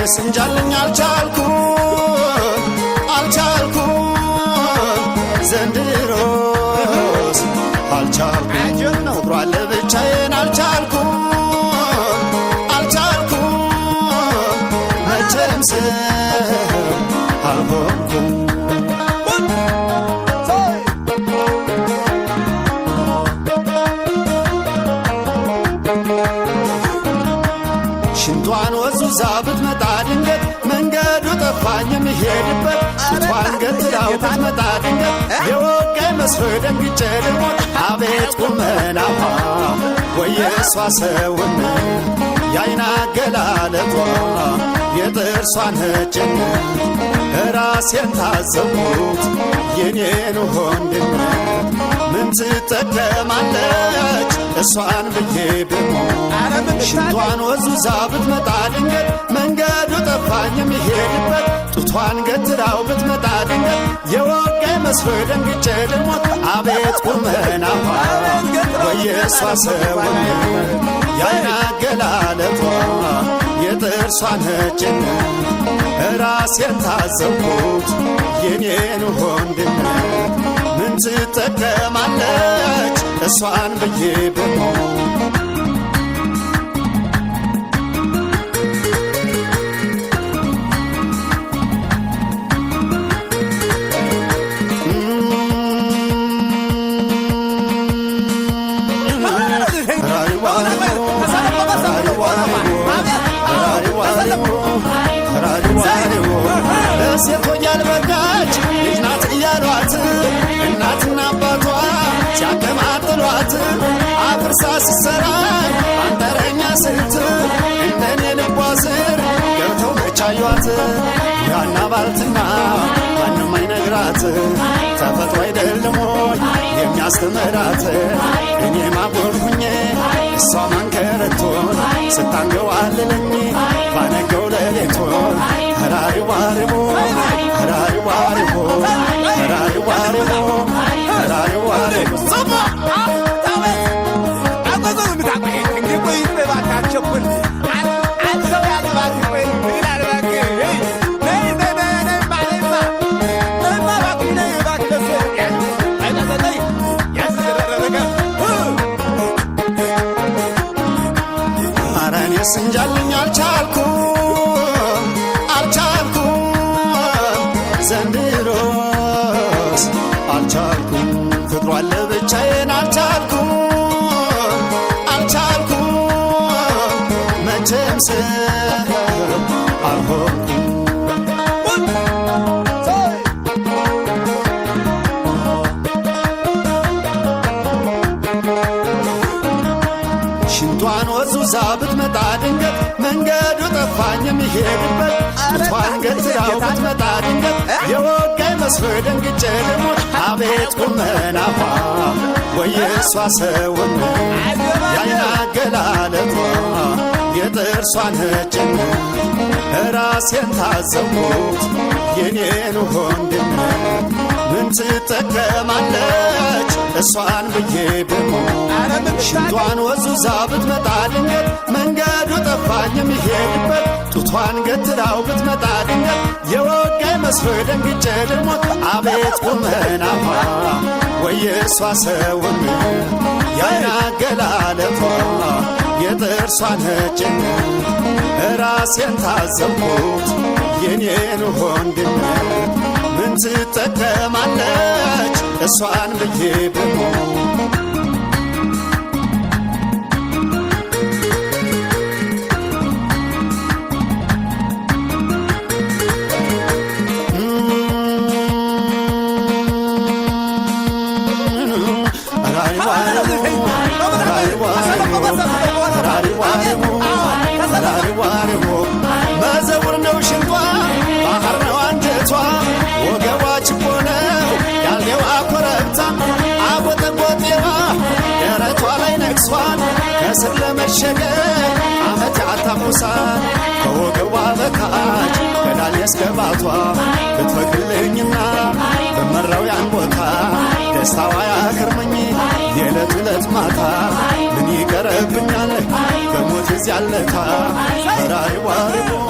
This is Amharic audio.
ስንጃልኝ አልቻልኩም ዘንድሮስ አልቻልኩም ነግሯል ብቻዬን አልቻልኩም መቼም ሰው አልሆንኩም ሽንቷን ወዙዛ ብትመጣ ድንገት መንገዱ ጠፋኝ የምሄድበት ሽንቷን ገትራው ብትመጣ ድንገት የወጋኝ መስሎ ደንግጬ ልሞት አቤት ቁመናዋ ወየሷ ሰውነት የዓይን አገላለጧ የጥርሷ ነጭነት ራሴን ታዘብኩት የኔን ወንድነት ምን ትጠቀማለች እሷን ብዬ ብሞት ሽንቷን ወዙዛ ብትመጣ ድንገት መንገዱ ጠፋኝ የምሄድበት ጡቷን ገትራው ብትመጣ ድንገት የወጋኝ መስሎ ደንግጬ ልሞት አቤት ቁመናዋ ወየሷ ሰውነት የዓይን አገላለጧ የጥርሷ ነጭነት ራሴን ታዘብኩት የኔን ወንድነት ምን ትጠቀማለች እሷን ብዬ ብሞት ለሴቶች ያልበቃች ልጅ ናት እያሏት እናትና አባቷ ሲያቀማጥሏት አፍርሳ ስትሰራ አንጠረኛ ስልት እንደኔ ልቧ ስር ገብተው መቻዩት ያና ባልትና ማንም አይነግራት ተፈጥሮ አይደለሞይ የሚያስተምራት እኔ ማጎልኩኜ እሷ ማንከረቶን ስታንገዋልለኝ ባነገው ለሌቶን ራሪዋሪቦ ራሪዋሪቦ ራሪዋሪቦ ራሪዋሪቦ ሰማ አባዘው ምታቆይ እንዴ ቆይ በባካቸውን አንተው ያልባክ ቆይ ይላልባክ ስንጃልኝ አልቻልኩም ዘንድሮስ አልቻልኩም ፍቅሯን ለብቻዬን አልቻልኩም መቼም ሰው አልሆንኩም ሽንቷን ወዙዛ ብትመጣ ድንገት መንገዱ ጠፋኝ የምሄድበት ጡቷን ገትራው ብትመጣ ድንገት የወጋኝ መስሎ ደንግጬ ልሞት አቤት ቁመናዋ ወየሷ ሰውነት የዓይን አገላለጧ የጥርሷ ነጭነት ራሴን ታዘብኩት የኔን ወንድነት ምን ትጠቀማለች እሷን ብዬ ብሞት ሽንቷን ወዙዛ ብትመጣ ድንገት መንገዱ ጠፋኝ የምሄድበት ጡቷን ገትራው ብትመጣ ድንገት የወጋኝ መስሎ ደንግጬ ልሞት አቤት ቁመናዋ ወየሷ ሰውነት የዓይን አገላለጧ የጥርሷ ነጭነት ራሴን ታዘብኩት የኔን ወንድነት ምን ትጠቀማለች እሷን ብዬ ብሞት መዘውር ነው ሽንቷ ባህር ነው አንጀቷ ወገቧ ችቦ ነው ያልጌዋ ኮረብታ አቦጠቦጤዋ ደረቷ ላይ ነግሷል ከስር ለመሸገር አመት ያታኩሳል ከወገቧ በታች ገዳል ያስገባቷ ብትፈቅድልኝና በመራው ያን ቦታ ደስታዋ ያክርመኝ የዕለት ዕለት ማታ ምን ይቀረብኛል ከሞት እዚያለታ ራሪዋ ሪቦ